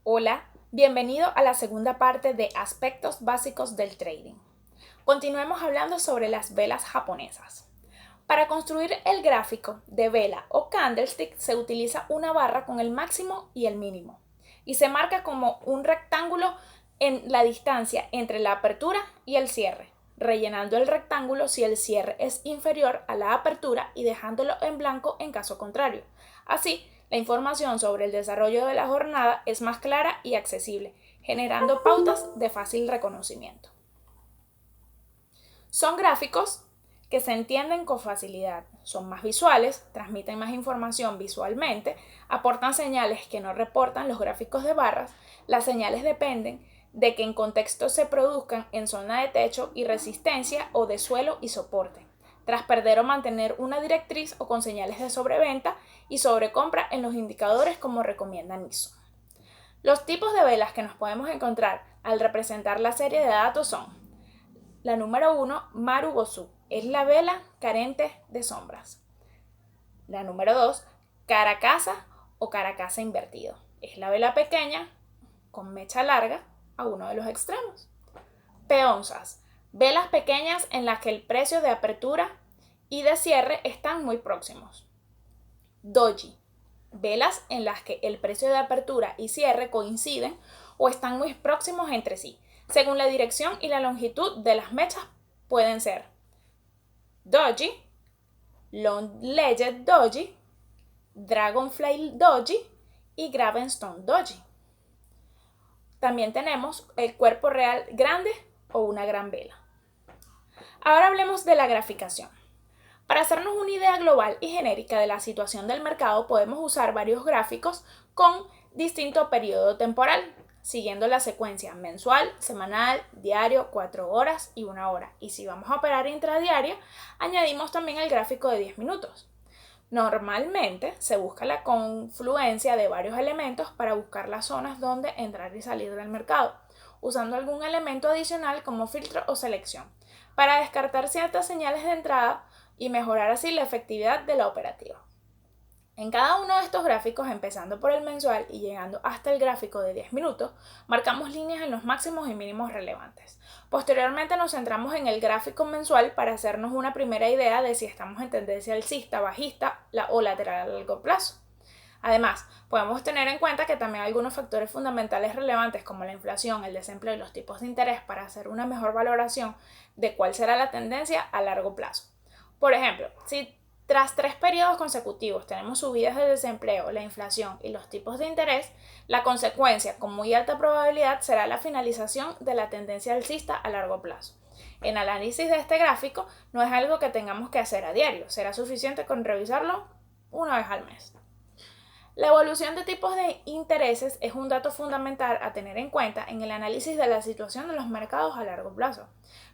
Hola, bienvenido a la segunda parte de aspectos básicos del trading. Continuemos hablando sobre las velas japonesas. Para construir el gráfico de vela o candlestick se utiliza una barra con el máximo y el mínimo y se marca como un rectángulo en la distancia entre la apertura y el cierre, rellenando el rectángulo si el cierre es inferior a la apertura y dejándolo en blanco en caso contrario. Así, la información sobre el desarrollo de la jornada es más clara y accesible, generando pautas de fácil reconocimiento. Son gráficos que se entienden con facilidad, son más visuales, transmiten más información visualmente, aportan señales que no reportan los gráficos de barras. Las señales dependen de que en contexto se produzcan en zona de techo y resistencia o de suelo y soporte, tras perder o mantener una directriz o con señales de sobreventa y sobrecompra en los indicadores como recomienda Nixon. Los tipos de velas que nos podemos encontrar al representar la serie de datos son: la número 1, Maru Gosu, es la vela carente de sombras. La número 2, Caracasa o Caracasa invertido, es la vela pequeña con mecha larga a uno de los extremos. Peonzas, velas pequeñas en las que el precio de apertura y de cierre están muy próximos. Doji, velas en las que el precio de apertura y cierre coinciden o están muy próximos entre sí. Según la dirección y la longitud de las mechas pueden ser Doji, Long-Legged Doji, Dragonfly Doji y Gravenstone Doji. También tenemos el cuerpo real grande o una gran vela. Ahora hablemos de la graficación. Para hacernos una idea global y genérica de la situación del mercado, podemos usar varios gráficos con distinto periodo temporal, siguiendo la secuencia mensual, semanal, diario, 4 horas y 1 hora. Y si vamos a operar intradiario, añadimos también el gráfico de 10 minutos. Normalmente se busca la confluencia de varios elementos para buscar las zonas donde entrar y salir del mercado, usando algún elemento adicional como filtro o selección, para descartar ciertas señales de entrada y mejorar así la efectividad de la operativa. En cada uno de estos gráficos, empezando por el mensual y llegando hasta el gráfico de 10 minutos, marcamos líneas en los máximos y mínimos relevantes. Posteriormente nos centramos en el gráfico mensual para hacernos una primera idea de si estamos en tendencia alcista, bajista o lateral a largo plazo. Además, podemos tener en cuenta que también hay algunos factores fundamentales relevantes como la inflación, el desempleo y los tipos de interés para hacer una mejor valoración de cuál será la tendencia a largo plazo. Por ejemplo, si tras 3 periodos consecutivos tenemos subidas de desempleo, la inflación y los tipos de interés, la consecuencia con muy alta probabilidad será la finalización de la tendencia alcista a largo plazo. El análisis de este gráfico no es algo que tengamos que hacer a diario, será suficiente con revisarlo una vez al mes. La evolución de tipos de intereses es un dato fundamental a tener en cuenta en el análisis de la situación de los mercados a largo plazo.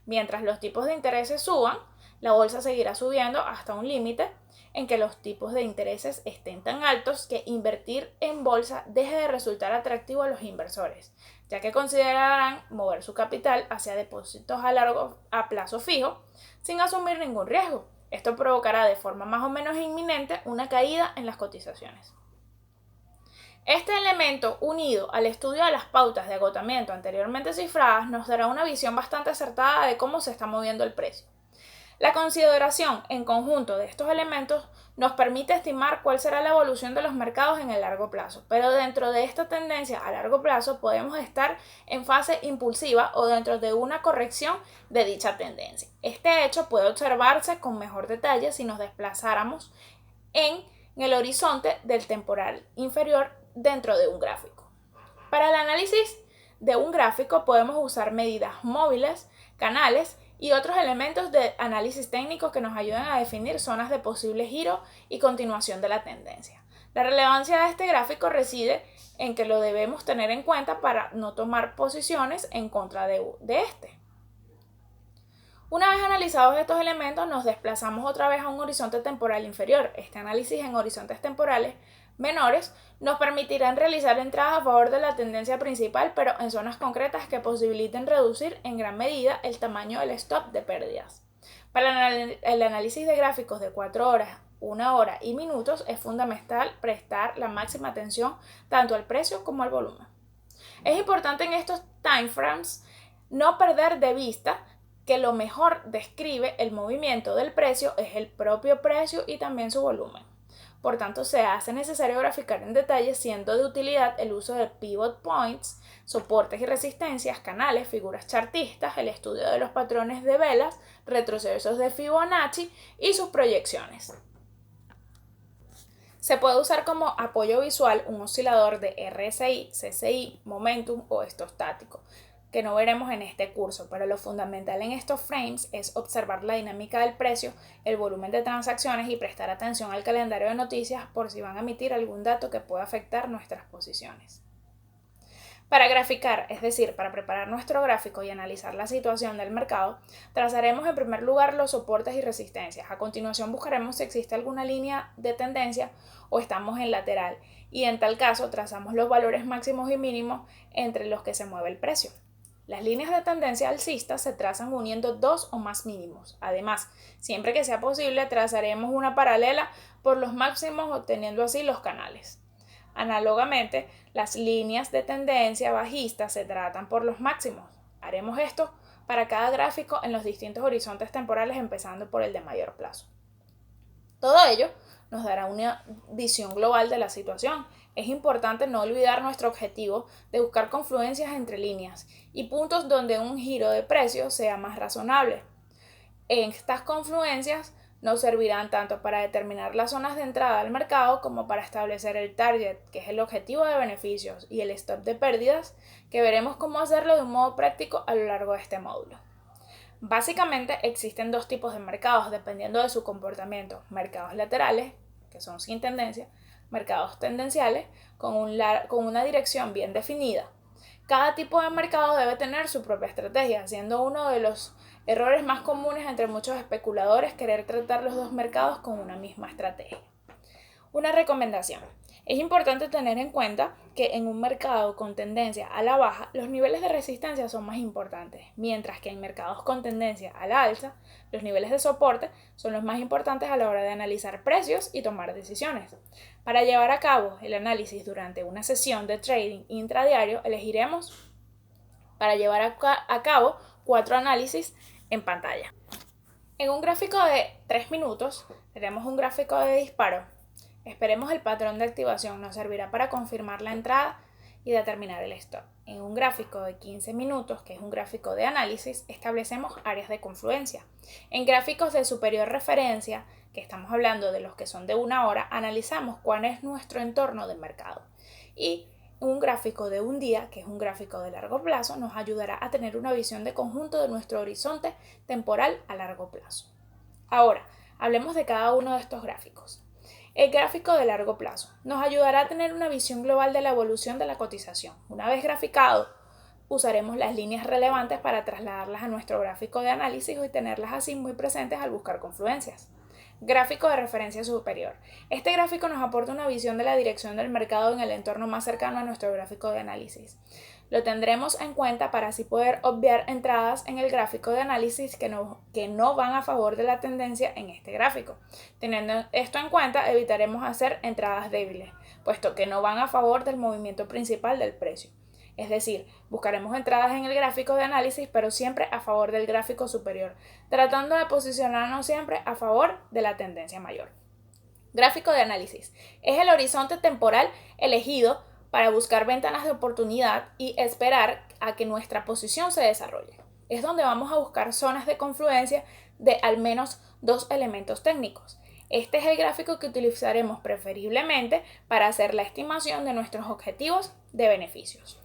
Mientras los tipos de intereses suban, la bolsa seguirá subiendo hasta un límite en que los tipos de intereses estén tan altos que invertir en bolsa deje de resultar atractivo a los inversores, ya que considerarán mover su capital hacia depósitos a plazo fijo sin asumir ningún riesgo. Esto provocará de forma más o menos inminente una caída en las cotizaciones. Este elemento, unido al estudio de las pautas de agotamiento anteriormente cifradas, nos dará una visión bastante acertada de cómo se está moviendo el precio. La consideración en conjunto de estos elementos nos permite estimar cuál será la evolución de los mercados en el largo plazo, pero dentro de esta tendencia a largo plazo podemos estar en fase impulsiva o dentro de una corrección de dicha tendencia. Este hecho puede observarse con mejor detalle si nos desplazáramos en el horizonte del temporal inferior dentro de un gráfico. Para el análisis de un gráfico podemos usar medidas móviles, canales y otros elementos de análisis técnico que nos ayudan a definir zonas de posible giro y continuación de la tendencia. La relevancia de este gráfico reside en que lo debemos tener en cuenta para no tomar posiciones en contra de este. Una vez analizados estos elementos, nos desplazamos otra vez a un horizonte temporal inferior. Este análisis en horizontes temporales menores nos permitirán realizar entradas a favor de la tendencia principal, pero en zonas concretas que posibiliten reducir en gran medida el tamaño del stop de pérdidas. Para el análisis de gráficos de 4 horas, 1 hora y minutos es fundamental prestar la máxima atención tanto al precio como al volumen. Es importante en estos timeframes no perder de vista que lo mejor describe el movimiento del precio es el propio precio y también su volumen. Por tanto, se hace necesario graficar en detalle, siendo de utilidad el uso de pivot points, soportes y resistencias, canales, figuras chartistas, el estudio de los patrones de velas, retrocesos de Fibonacci y sus proyecciones. Se puede usar como apoyo visual un oscilador de RSI, CCI, Momentum o estocástico, que no veremos en este curso, pero lo fundamental en estos frames es observar la dinámica del precio, el volumen de transacciones y prestar atención al calendario de noticias por si van a emitir algún dato que pueda afectar nuestras posiciones. Para graficar, es decir, para preparar nuestro gráfico y analizar la situación del mercado, trazaremos en primer lugar los soportes y resistencias. A continuación buscaremos si existe alguna línea de tendencia o estamos en lateral y en tal caso trazamos los valores máximos y mínimos entre los que se mueve el precio. Las líneas de tendencia alcista se trazan uniendo dos o más mínimos. Además, siempre que sea posible, trazaremos una paralela por los máximos obteniendo así los canales. Análogamente, las líneas de tendencia bajista se tratan por los máximos. Haremos esto para cada gráfico en los distintos horizontes temporales, empezando por el de mayor plazo. Todo ello nos dará una visión global de la situación. Es importante no olvidar nuestro objetivo de buscar confluencias entre líneas y puntos donde un giro de precio sea más razonable. Estas confluencias nos servirán tanto para determinar las zonas de entrada al mercado como para establecer el target, que es el objetivo de beneficios, y el stop de pérdidas, que veremos cómo hacerlo de un modo práctico a lo largo de este módulo. Básicamente existen dos tipos de mercados dependiendo de su comportamiento: mercados laterales, que son sin tendencia, mercados tendenciales con una dirección bien definida. Cada tipo de mercado debe tener su propia estrategia, siendo uno de los errores más comunes entre muchos especuladores querer tratar los dos mercados con una misma estrategia. Una recomendación: es importante tener en cuenta que en un mercado con tendencia a la baja, los niveles de resistencia son más importantes, mientras que en mercados con tendencia a la alza, los niveles de soporte son los más importantes a la hora de analizar precios y tomar decisiones. Para llevar a cabo el análisis durante una sesión de trading intradiario, elegiremos para llevar a cabo 4 análisis en pantalla. En un gráfico de 3 minutos, tenemos un gráfico de disparo. Esperemos el patrón de activación, nos servirá para confirmar la entrada y determinar el stop. En un gráfico de 15 minutos, que es un gráfico de análisis, establecemos áreas de confluencia. En gráficos de superior referencia, que estamos hablando de los que son de 1 hora, analizamos cuál es nuestro entorno de mercado. Y un gráfico de un día, que es un gráfico de largo plazo, nos ayudará a tener una visión de conjunto de nuestro horizonte temporal a largo plazo. Ahora, hablemos de cada uno de estos gráficos. El gráfico de largo plazo nos ayudará a tener una visión global de la evolución de la cotización. Una vez graficado, usaremos las líneas relevantes para trasladarlas a nuestro gráfico de análisis y tenerlas así muy presentes al buscar confluencias. Gráfico de referencia superior. Este gráfico nos aporta una visión de la dirección del mercado en el entorno más cercano a nuestro gráfico de análisis. Lo tendremos en cuenta para así poder obviar entradas en el gráfico de análisis que no van a favor de la tendencia en este gráfico. Teniendo esto en cuenta, evitaremos hacer entradas débiles, puesto que no van a favor del movimiento principal del precio. Es decir, buscaremos entradas en el gráfico de análisis, pero siempre a favor del gráfico superior, tratando de posicionarnos siempre a favor de la tendencia mayor. Gráfico de análisis. Es el horizonte temporal elegido para buscar ventanas de oportunidad y esperar a que nuestra posición se desarrolle. Es donde vamos a buscar zonas de confluencia de al menos 2 elementos técnicos. Este es el gráfico que utilizaremos preferiblemente para hacer la estimación de nuestros objetivos de beneficios.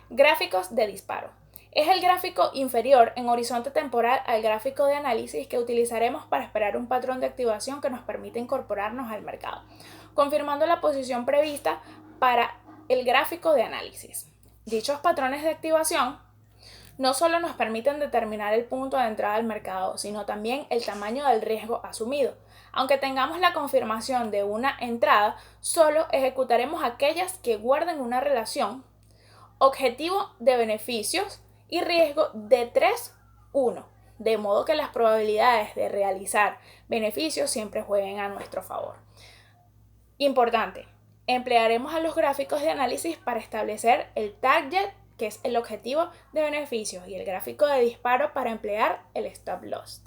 Gráficos de disparo. Es el gráfico inferior en horizonte temporal al gráfico de análisis que utilizaremos para esperar un patrón de activación que nos permite incorporarnos al mercado, confirmando la posición prevista para el gráfico de análisis. Dichos patrones de activación no solo nos permiten determinar el punto de entrada al mercado, sino también el tamaño del riesgo asumido. Aunque tengamos la confirmación de una entrada, solo ejecutaremos aquellas que guarden una relación objetivo de beneficios y riesgo de 3:1, de modo que las probabilidades de realizar beneficios siempre jueguen a nuestro favor. Importante, Emplearemos a los gráficos de análisis para establecer el target, que es el objetivo de beneficios, y el gráfico de disparo para emplear el stop loss.